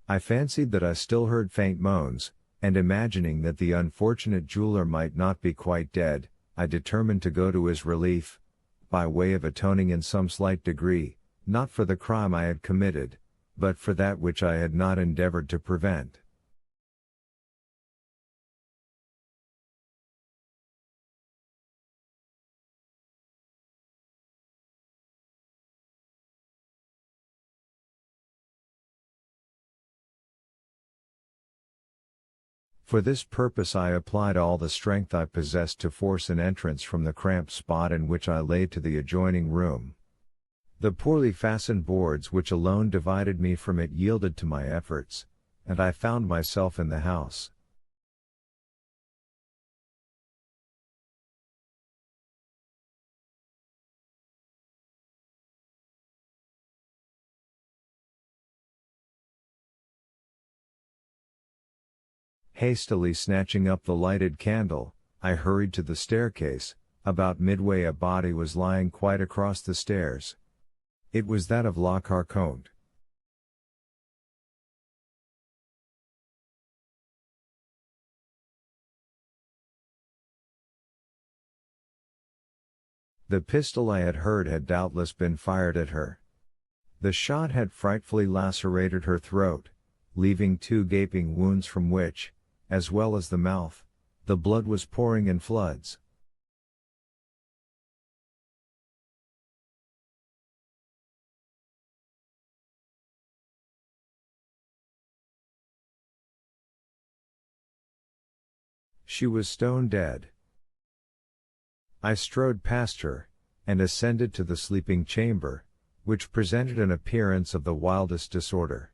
I fancied that I still heard faint moans, and imagining that the unfortunate jeweler might not be quite dead, I determined to go to his relief, by way of atoning in some slight degree, not for the crime I had committed, but for that which I had not endeavored to prevent. For this purpose I applied all the strength I possessed to force an entrance from the cramped spot in which I lay to the adjoining room. The poorly fastened boards which alone divided me from it yielded to my efforts, and I found myself in the house. Hastily snatching up the lighted candle, I hurried to the staircase. About midway a body was lying quite across the stairs. It was that of La Carconte. The pistol I had heard had doubtless been fired at her. The shot had frightfully lacerated her throat, leaving 2 gaping wounds from which, as well as the mouth, the blood was pouring in floods. She was stone dead. I strode past her, and ascended to the sleeping chamber, which presented an appearance of the wildest disorder.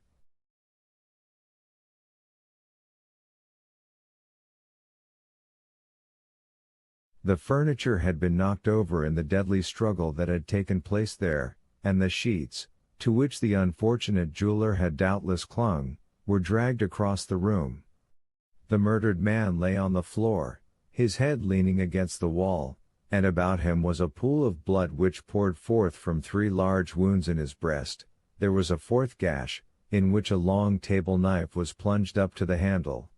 The furniture had been knocked over in the deadly struggle that had taken place there, and the sheets, to which the unfortunate jeweler had doubtless clung, were dragged across the room. The murdered man lay on the floor, his head leaning against the wall, and about him was a pool of blood which poured forth from 3 large wounds in his breast. There was a 4th gash, in which a long table knife was plunged up to the handle.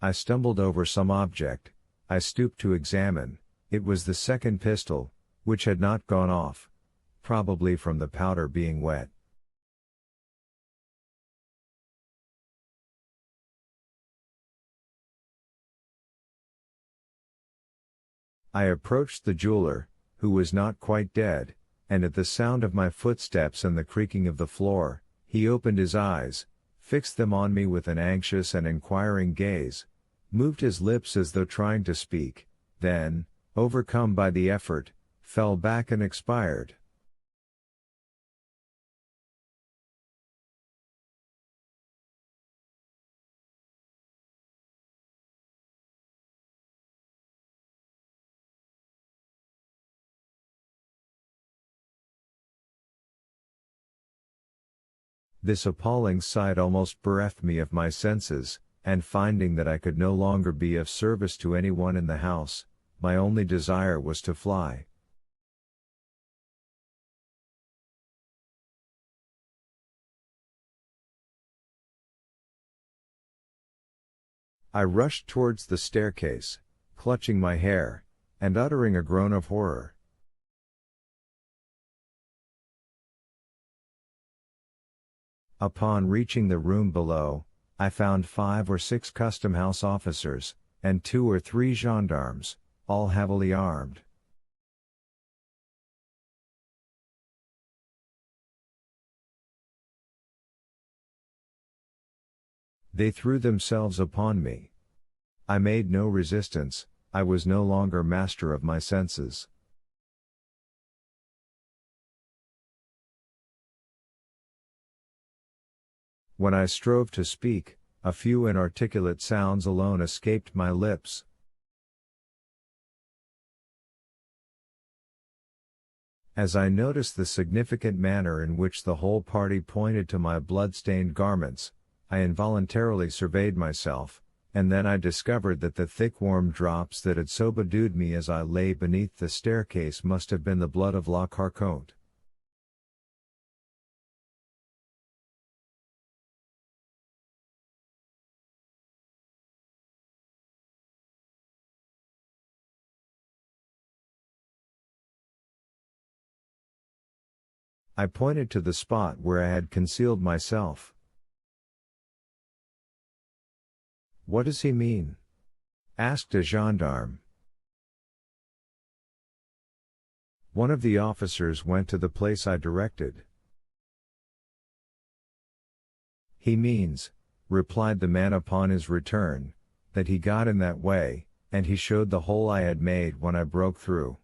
I stumbled over some object. I stooped to examine. It was the 2nd pistol, which had not gone off, probably from the powder being wet. I approached the jeweler, who was not quite dead, and at the sound of my footsteps and the creaking of the floor, he opened his eyes, fixed them on me with an anxious and inquiring gaze, moved his lips as though trying to speak, then, overcome by the effort, fell back and expired. This appalling sight almost bereft me of my senses, and finding that I could no longer be of service to anyone in the house, my only desire was to fly. I rushed towards the staircase, clutching my hair, and uttering a groan of horror. Upon reaching the room below, I found 5 or 6 custom house officers, and 2 or 3 gendarmes, all heavily armed. They threw themselves upon me. I made no resistance. I was no longer master of my senses. When I strove to speak, a few inarticulate sounds alone escaped my lips. As I noticed the significant manner in which the whole party pointed to my blood-stained garments, I involuntarily surveyed myself, and then I discovered that the thick warm drops that had so bedewed me as I lay beneath the staircase must have been the blood of La Carconte. I pointed to the spot where I had concealed myself. "What does he mean?" asked a gendarme. One of the officers went to the place I directed. "He means," replied the man upon his return, "that he got in that way, and he showed the hole I had made when I broke through."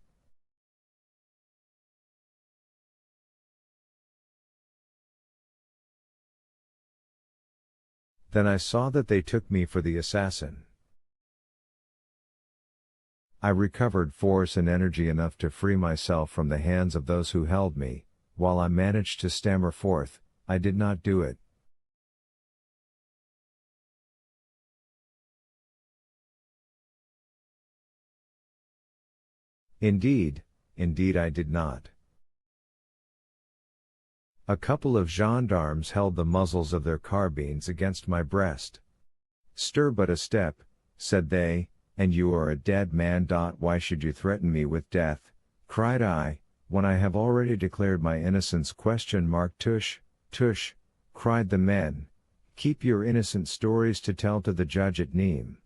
Then I saw that they took me for the assassin. I recovered force and energy enough to free myself from the hands of those who held me, while I managed to stammer forth, "I did not do it." Indeed I did not." A couple of gendarmes held the muzzles of their carbines against my breast. "Stir but a step," said they, "and you are a dead man. Why should you threaten me with death?" cried I, "when I have already declared my innocence?" Tush, tush, cried the men, "keep your innocent stories to tell to the judge at Nîmes."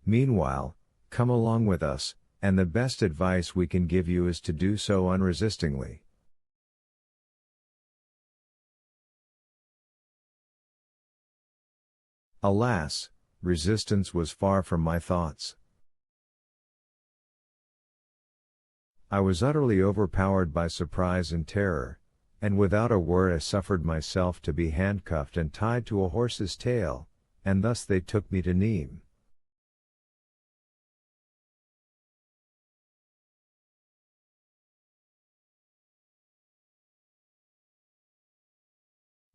Meanwhile, come along with us, and the best advice we can give you is to do so unresistingly. Alas, resistance was far from my thoughts. I was utterly overpowered by surprise and terror, and without a word I suffered myself to be handcuffed and tied to a horse's tail, and thus they took me to Nîmes.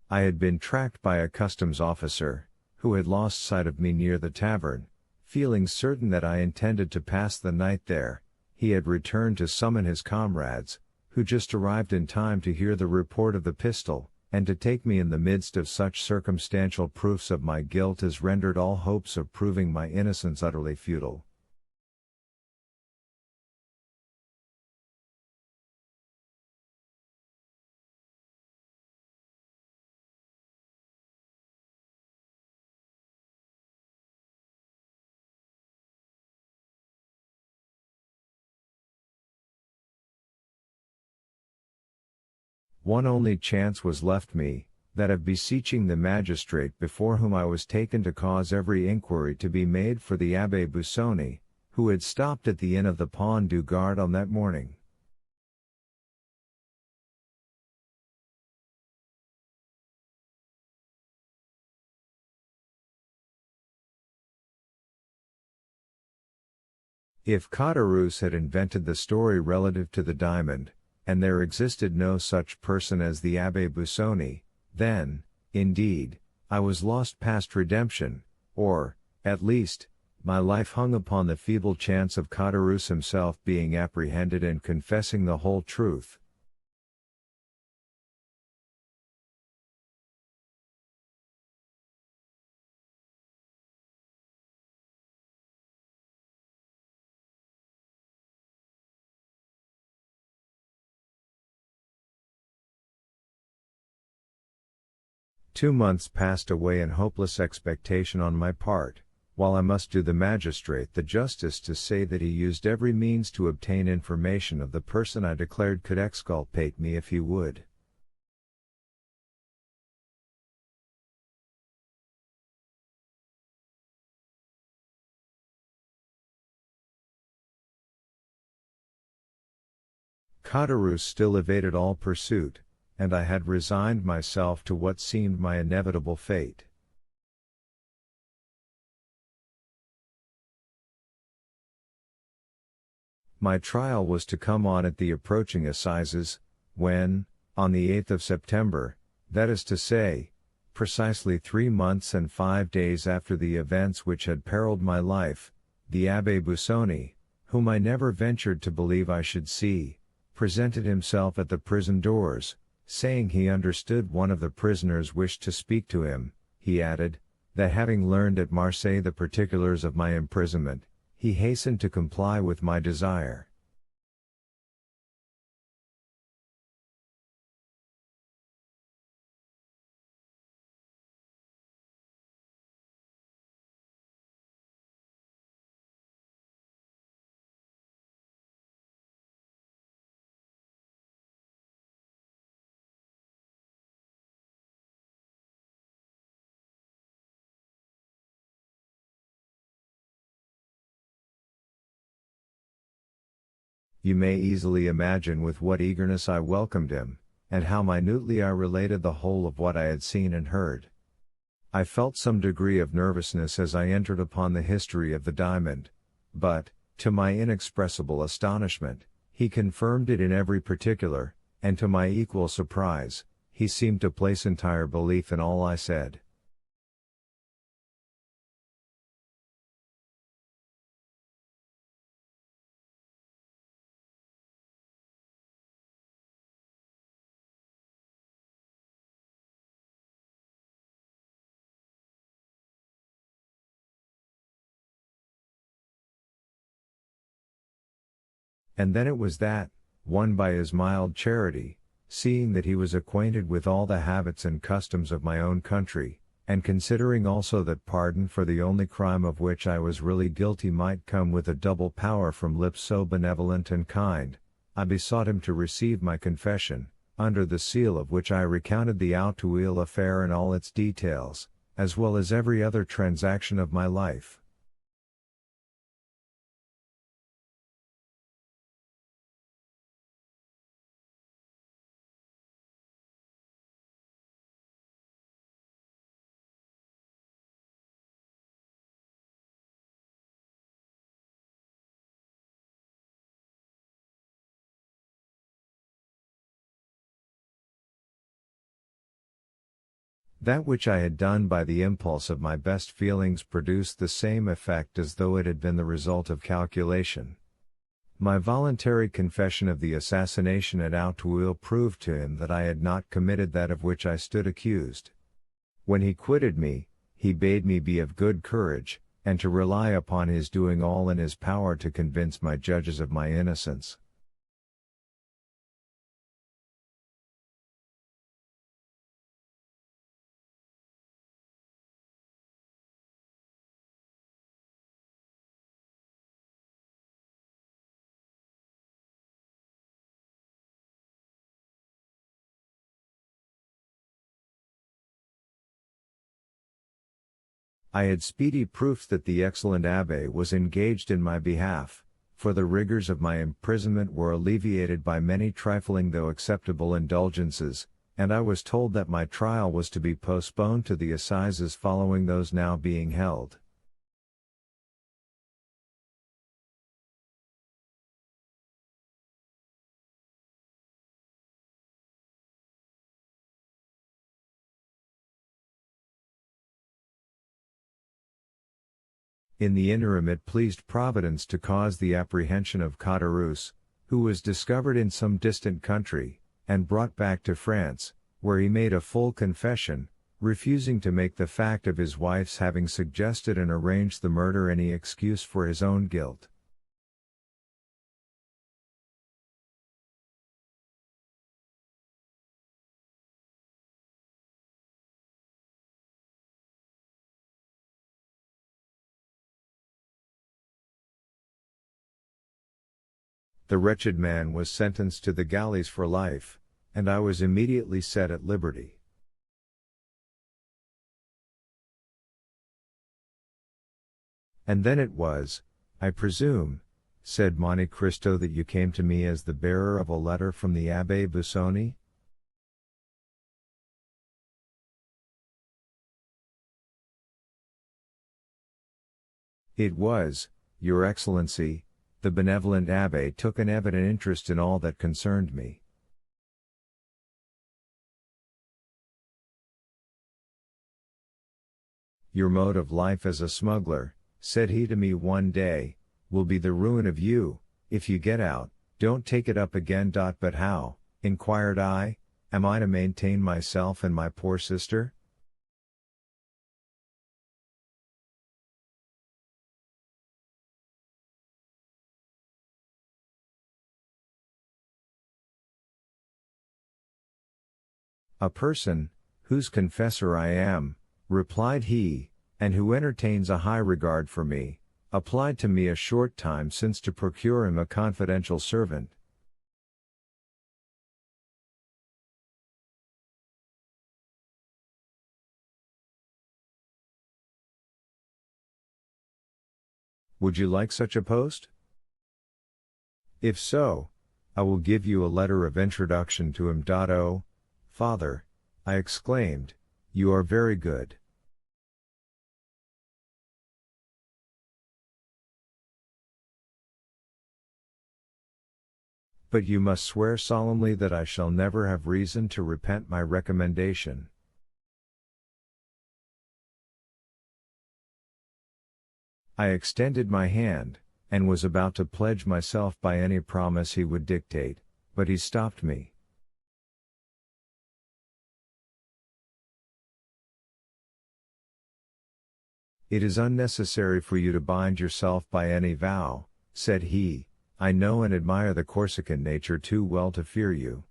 I had been tracked by a customs officer, who had lost sight of me near the tavern. Feeling certain that I intended to pass the night there, he had returned to summon his comrades, who just arrived in time to hear the report of the pistol, and to take me in the midst of such circumstantial proofs of my guilt as rendered all hopes of proving my innocence utterly futile. One only chance was left me, that of beseeching the magistrate before whom I was taken to cause every inquiry to be made for the Abbé Busoni, who had stopped at the inn of the Pont du Gard on that morning. If Caderousse had invented the story relative to the diamond, and there existed no such person as the Abbé Busoni, then, indeed, I was lost past redemption, or, at least, my life hung upon the feeble chance of Caderousse himself being apprehended and confessing the whole truth. Two months passed away in hopeless expectation on my part, while I must do the magistrate the justice to say that he used every means to obtain information of the person I declared could exculpate me if he would. Caderousse still evaded all pursuit, and I had resigned myself to what seemed my inevitable fate. My trial was to come on at the approaching assizes, when, on the 8th of September, that is to say, precisely 3 months and 5 days after the events which had periled my life, the Abbé Busoni, whom I never ventured to believe I should see, presented himself at the prison doors, saying he understood one of the prisoners wished to speak to him. He added, that having learned at Marseilles the particulars of my imprisonment, he hastened to comply with my desire. You may easily imagine with what eagerness I welcomed him, and how minutely I related the whole of what I had seen and heard. I felt some degree of nervousness as I entered upon the history of the diamond, but, to my inexpressible astonishment, he confirmed it in every particular, and to my equal surprise, he seemed to place entire belief in all I said. And then it was that, won by his mild charity, seeing that he was acquainted with all the habits and customs of my own country, and considering also that pardon for the only crime of which I was really guilty might come with a double power from lips so benevolent and kind, I besought him to receive my confession, under the seal of which I recounted the Auteuil affair and all its details, as well as every other transaction of my life. That which I had done by the impulse of my best feelings produced the same effect as though it had been the result of calculation. My voluntary confession of the assassination at Auteuil proved to him that I had not committed that of which I stood accused. When he quitted me, he bade me be of good courage, and to rely upon his doing all in his power to convince my judges of my innocence. I had speedy proofs that the excellent Abbé was engaged in my behalf, for the rigors of my imprisonment were alleviated by many trifling though acceptable indulgences, and I was told that my trial was to be postponed to the assizes following those now being held. In the interim it pleased Providence to cause the apprehension of Caderousse, who was discovered in some distant country, and brought back to France, where he made a full confession, refusing to make the fact of his wife's having suggested and arranged the murder any excuse for his own guilt. The wretched man was sentenced to the galleys for life, and I was immediately set at liberty. And then it was, I presume, said Monte Cristo, that you came to me as the bearer of a letter from the Abbé Busoni? It was, Your Excellency. The benevolent Abbé took an evident interest in all that concerned me. Your mode of life as a smuggler, said he to me one day, will be the ruin of you. If you get out, don't take it up again. But how, inquired I, am I to maintain myself and my poor sister? A person, whose confessor I am, replied he, and who entertains a high regard for me, applied to me a short time since to procure him a confidential servant. Would you like such a post? If so, I will give you a letter of introduction to him. Oh, Father, I exclaimed, you are very good. But you must swear solemnly that I shall never have reason to repent my recommendation. I extended my hand, and was about to pledge myself by any promise he would dictate, but he stopped me. It is unnecessary for you to bind yourself by any vow, said he. I know and admire the Corsican nature too well to fear you.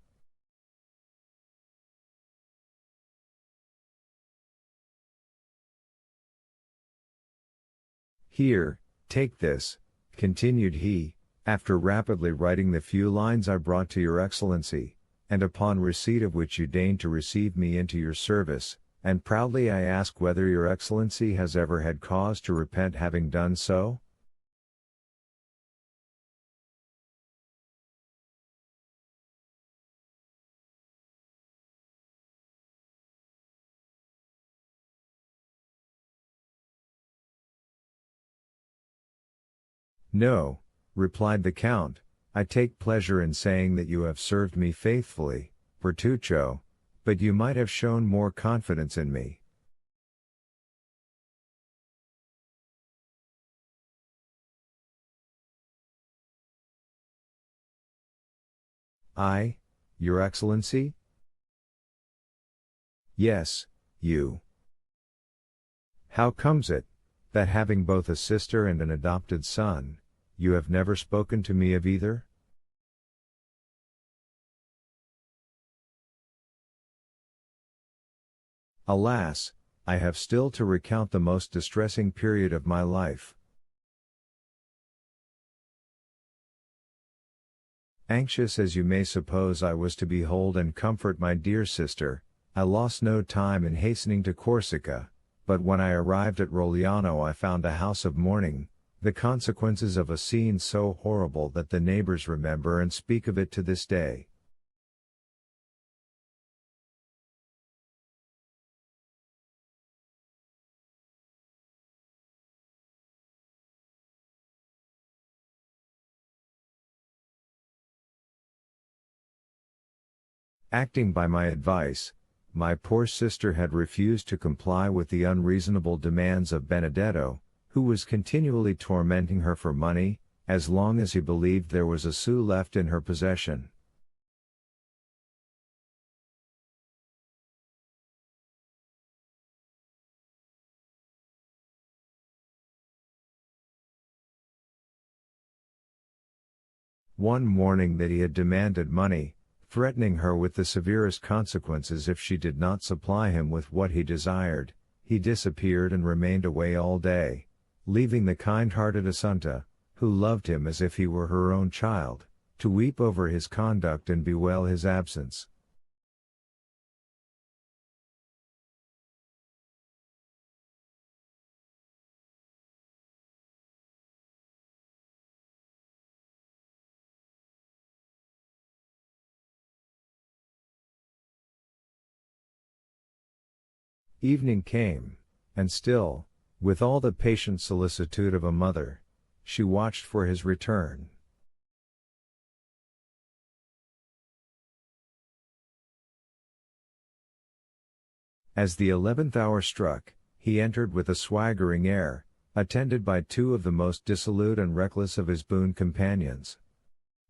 Here, take this, continued he, after rapidly writing the few lines I brought to your Excellency, and upon receipt of which you deign to receive me into your service, and proudly I ask whether your Excellency has ever had cause to repent having done so? No, replied the Count, I take pleasure in saying that you have served me faithfully, Bertuccio, but you might have shown more confidence in me. I, your Excellency? Yes, you. How comes it, that having both a sister and an adopted son, you have never spoken to me of either? Alas, I have still to recount the most distressing period of my life. Anxious as you may suppose I was to behold and comfort my dear sister, I lost no time in hastening to Corsica, but when I arrived at Rogliano I found a house of mourning, the consequences of a scene so horrible that the neighbors remember and speak of it to this day. Acting by my advice, my poor sister had refused to comply with the unreasonable demands of Benedetto, who was continually tormenting her for money, as long as he believed there was a sou left in her possession. One morning that he had demanded money, threatening her with the severest consequences if she did not supply him with what he desired, he disappeared and remained away all day, leaving the kind-hearted Assunta, who loved him as if he were her own child, to weep over his conduct and bewail his absence. Evening came, and still, with all the patient solicitude of a mother, she watched for his return. As the 11th hour struck, he entered with a swaggering air, attended by two of the most dissolute and reckless of his boon companions.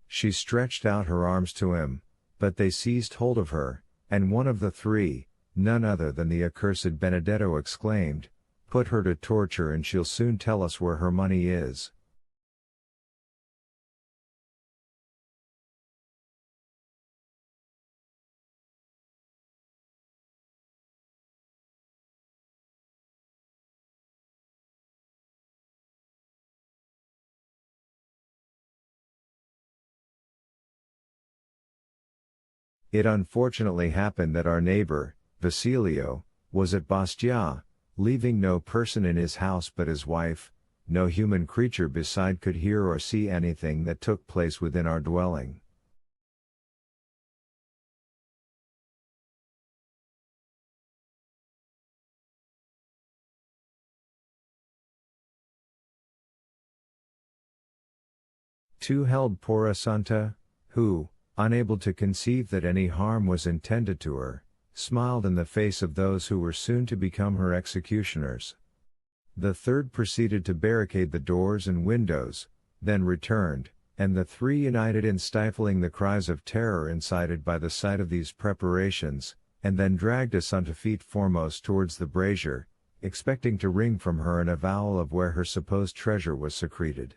She stretched out her arms to him, but they seized hold of her, and one of the three, none other than the accursed Benedetto, exclaimed, "Put her to torture and she'll soon tell us where her money is." It unfortunately happened that our neighbor, Vasilio, was at Bastia, leaving no person in his house but his wife. No human creature beside could hear or see anything that took place within our dwelling. Two held Pora Santa, who, unable to conceive that any harm was intended to her, smiled in the face of those who were soon to become her executioners. The third proceeded to barricade the doors and windows, then returned, and the three united in stifling the cries of terror incited by the sight of these preparations, and then dragged Assunta feet foremost towards the brazier, expecting to wring from her an avowal of where her supposed treasure was secreted.